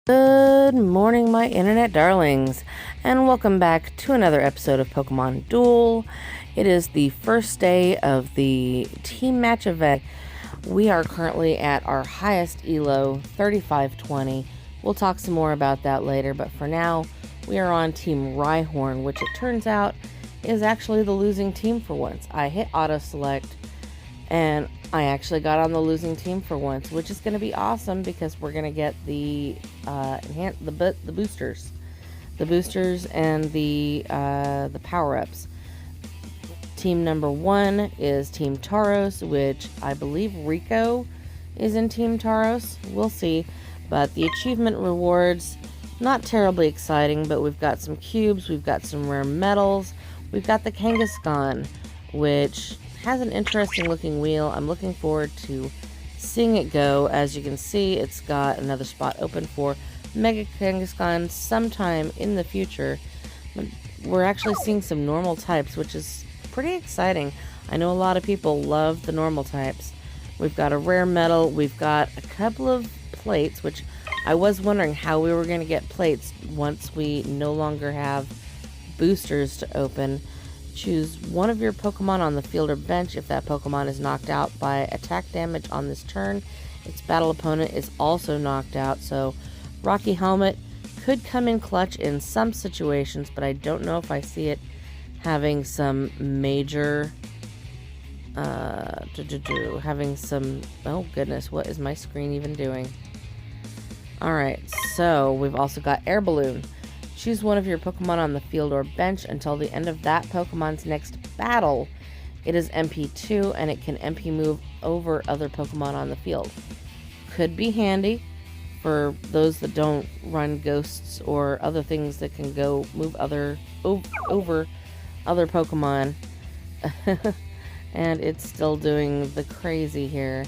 Good morning, my internet darlings, and welcome back to another episode of Pokemon Duel. It is the first day of the team match event. We are currently at our highest elo, 3520. We'll talk some more about that later, but for now, we are on Team Rhyhorn, which it turns out is actually the losing team for once. I hit auto select, and I actually got on the losing team for once, which is going to be awesome because we're going to get the boosters, and the power-ups. Team number 1 is Team Tauros, which I believe Rico is in Team Tauros. We'll see, but the achievement rewards, not terribly exciting, but we've got some cubes, we've got some rare metals, we've got the Kangaskhan, which has an interesting looking wheel. I'm looking forward to seeing it go. As you can see, it's got another spot open for Mega Kangaskhan sometime in the future. We're actually seeing some normal types, which is pretty exciting. I know a lot of people love the normal types. We've got a rare metal, we've got a couple of plates, which I was wondering how we were going to get plates once we no longer have boosters to open. Choose one of your Pokemon on the field or bench. If that Pokemon is knocked out by attack damage on this turn, its battle opponent is also knocked out. So Rocky Helmet could come in clutch in some situations, but I don't know if I see it having some major oh goodness, what is my screen even doing? Alright, so we've also got Air Balloon. Choose one of your Pokemon on the field or bench until the end of that Pokemon's next battle. It is MP2 and it can MP move over other Pokemon on the field. Could be handy for those that don't run ghosts or other things that can go move over other Pokemon. And it's still doing the crazy here.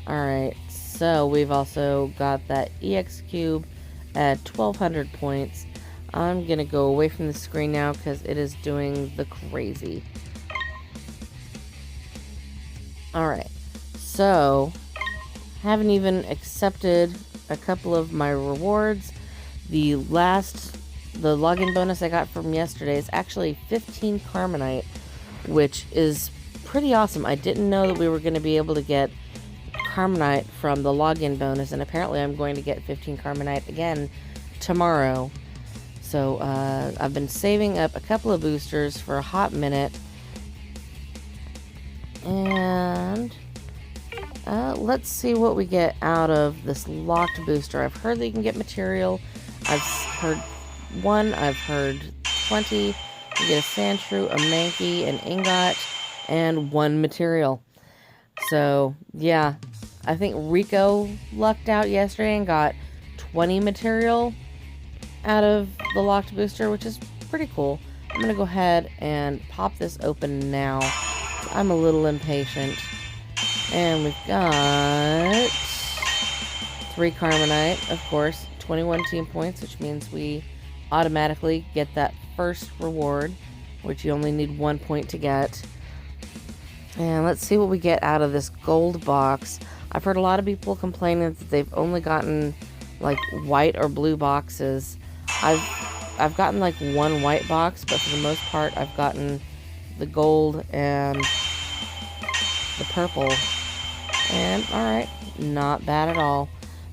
Alright, so we've also got that EX Cube at 1200 points. I'm gonna go away from the screen now because it is doing the crazy. Alright, so haven't even accepted a couple of my rewards. The login bonus I got from yesterday is actually 15 Carmonite, which is pretty awesome. I didn't know that we were going to be able to get Carmonite from the login bonus, and apparently I'm going to get 15 Carmonite again tomorrow. So I've been saving up a couple of boosters for a hot minute, and let's see what we get out of this locked booster. I've heard that you can get material. I've heard 1, I've heard 20. You get a Sandshrew, a Mankey, an Ingot, and 1 material. So yeah, I think Rico lucked out yesterday and got 20 material out of the locked booster, which is pretty cool. I'm gonna go ahead and pop this open now. I'm a little impatient. And we've got 3 Carmonite, of course, 21 team points, which means we automatically get that first reward, which you only need 1 point to get. And let's see what we get out of this gold box. I've heard a lot of people complaining that they've only gotten like white or blue boxes. I've gotten like 1 white box, but for the most part I've gotten the gold and the purple. And alright, not bad at all.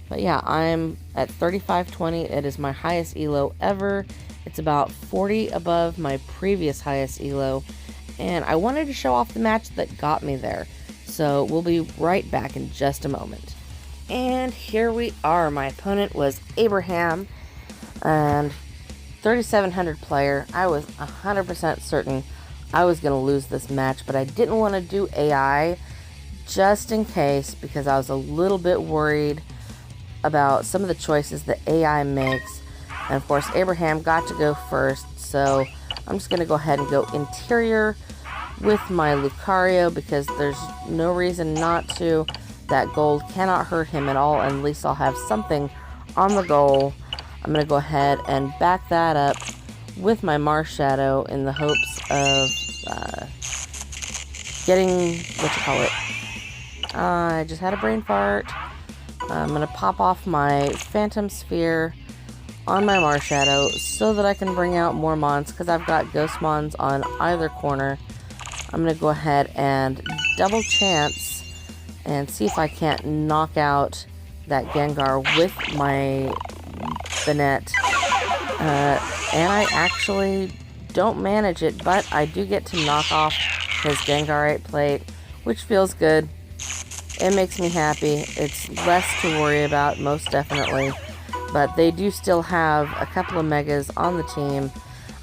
But yeah, I'm at 3520. It is my highest elo ever. It's about 40 above my previous highest elo. And I wanted to show off the match that got me there. So we'll be right back in just a moment. And here we are. My opponent was Abraham, and 3700 player. I was 100% certain I was going to lose this match, but I didn't want to do AI just in case, because I was a little bit worried about some of the choices that AI makes. And of course, Abraham got to go first, so I'm just going to go ahead and go interior with my Lucario because there's no reason not to. That gold cannot hurt him at all, and at least I'll have something on the goal. I'm going to go ahead and back that up with my Marshadow in the hopes of getting, I just had a brain fart. I'm going to pop off my Phantom Sphere on my Marshadow so that I can bring out more Mons, because I've got Ghost Mons on either corner. I'm going to go ahead and double chance and see if I can't knock out that Gengar with my Banette. And I actually don't manage it, but I do get to knock off his Gengarite plate, which feels good. It makes me happy. It's less to worry about, most definitely. But they do still have a couple of Megas on the team.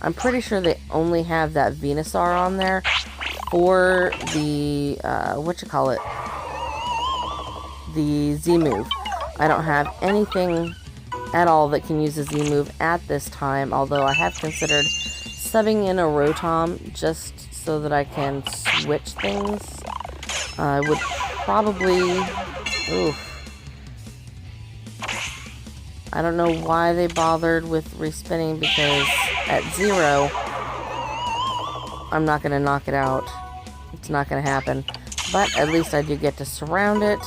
I'm pretty sure they only have that Venusaur on there for the, the Z-move. I don't have anything at all that can use a Z-move at this time, although I have considered subbing in a Rotom just so that I can switch things. I would probably... I don't know why they bothered with respinning, because at 0, I'm not going to knock it out. It's not going to happen. But at least I do get to surround it.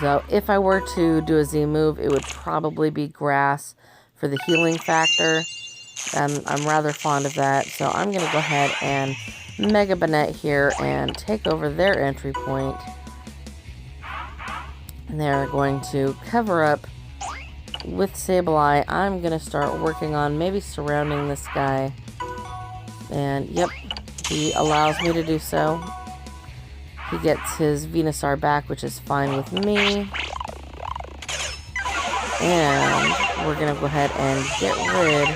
So if I were to do a Z move, it would probably be Grass for the healing factor. I'm rather fond of that. So I'm going to go ahead and Mega Banette here and take over their entry point. And they're going to cover up with Sableye. I'm going to start working on maybe surrounding this guy. And yep, he allows me to do so. He gets his Venusaur back, which is fine with me. And we're going to go ahead and get rid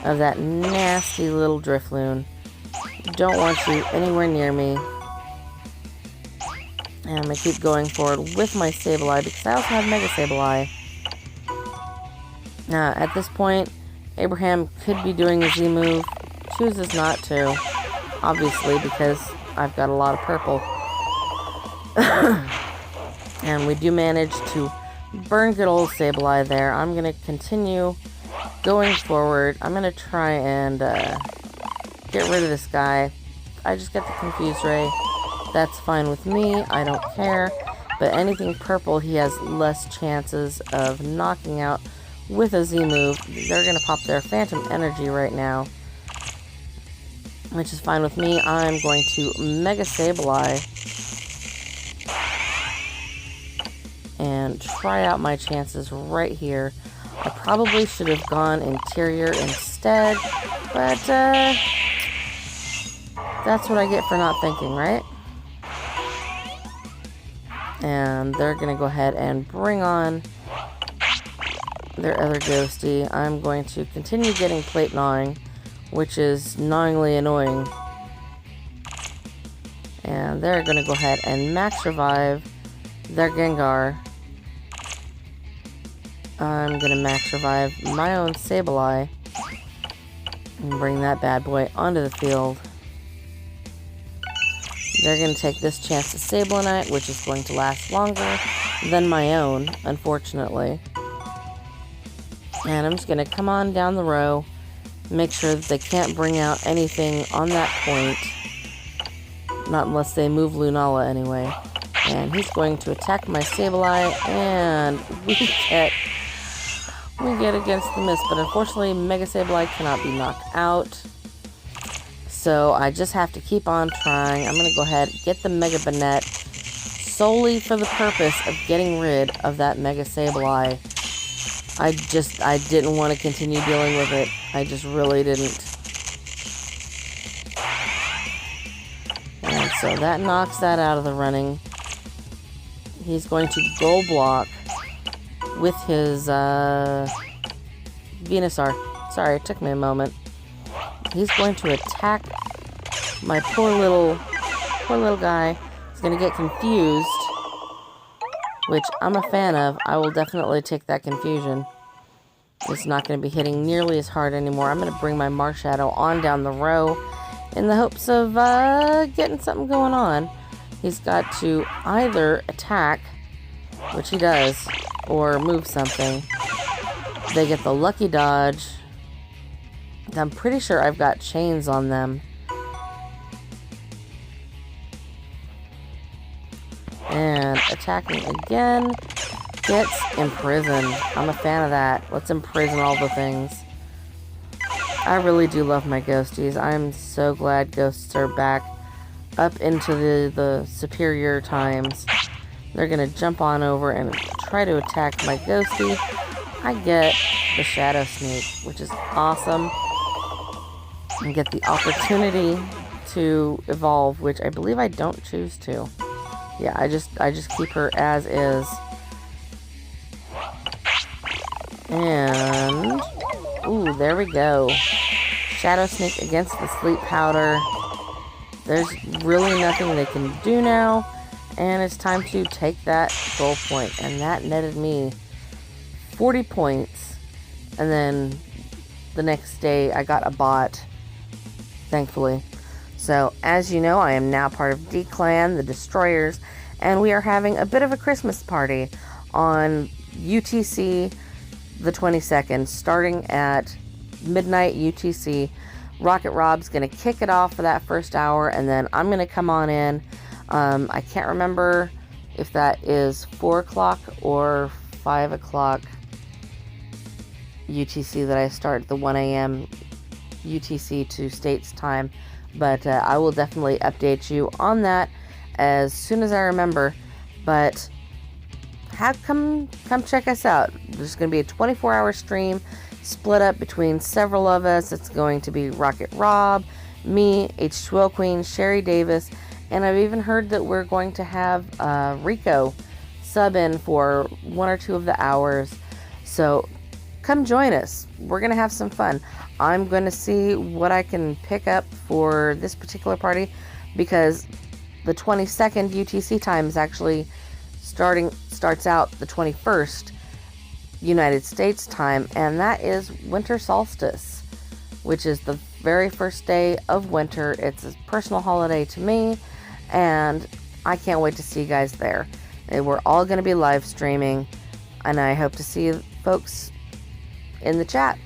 of that nasty little Drifloon. Don't want you anywhere near me. And I'm going to keep going forward with my Sableye, because I also have Mega Sableye. At this point, Abraham could be doing a Z move. Chooses not to, obviously, because I've got a lot of purple. And we do manage to burn good old Sableye there. I'm going to continue going forward. I'm going to try and get rid of this guy. I just get the Confuse Ray. That's fine with me. I don't care. But anything purple, he has less chances of knocking out with a Z move. They're going to pop their Phantom Energy right now, which is fine with me. I'm going to Mega Sableye and try out my chances right here. I probably should have gone Interior instead, but that's what I get for not thinking, right? And they're going to go ahead and bring on their other Ghosty. I'm going to continue getting plate gnawing, which is gnawingly annoying. And they're going to go ahead and max revive their Gengar. I'm going to max revive my own Sableye and bring that bad boy onto the field. They're going to take this chance to Sablonite, which is going to last longer than my own, unfortunately. And I'm just going to come on down the row, make sure that they can't bring out anything on that point. Not unless they move Lunala anyway. And he's going to attack my Sableye, and we get against the miss. But unfortunately, Mega Sableye cannot be knocked out. So I just have to keep on trying. I'm going to go ahead and get the Mega Banette solely for the purpose of getting rid of that Mega Sableye. I didn't want to continue dealing with it. I just really didn't. And so that knocks that out of the running. He's going to Gold Block with his Venusaur. Sorry, it took me a moment. He's going to attack my poor little guy. He's going to get confused, which I'm a fan of. I will definitely take that confusion. It's not going to be hitting nearly as hard anymore. I'm going to bring my Marshadow on down the row in the hopes of getting something going on. He's got to either attack, which he does, or move something. They get the lucky dodge. I'm pretty sure I've got chains on them. And attacking again. gets imprisoned. I'm a fan of that. Let's imprison all the things. I really do love my ghosties. I'm so glad ghosts are back up into the superior times. They're gonna jump on over and try to attack my ghostie. I get the Shadow Sneak, which is awesome. And get the opportunity to evolve, which I believe I don't choose to. Yeah, I just keep her as is. And ooh, there we go. Shadow Sneak against the Sleep Powder. There's really nothing they can do now. And it's time to take that goal point. And that netted me 40 points. And then the next day I got a bot, thankfully. So as you know, I am now part of D Clan, the Destroyers. And we are having a bit of a Christmas party on UTC the 22nd, starting at midnight UTC. Rocket Rob's going to kick it off for that first hour, and then I'm going to come on in. I can't remember if that is 4 o'clock or 5 o'clock UTC that I start, the 1 a.m. UTC to States time, but I will definitely update you on that as soon as I remember. But come check us out. There's going to be a 24-hour stream split up between several of us. It's going to be Rocket Rob, me, H2O Queen, Sherry Davis, and I've even heard that we're going to have Rico sub in for 1 or 2 of the hours. So come join us. We're going to have some fun. I'm going to see what I can pick up for this particular party, because the 22nd UTC time is actually starts out the 21st United States time, and that is winter solstice, which is the very first day of winter. It's a personal holiday to me, and I can't wait to see you guys there. And we're all going to be live streaming, and I hope to see folks in the chat.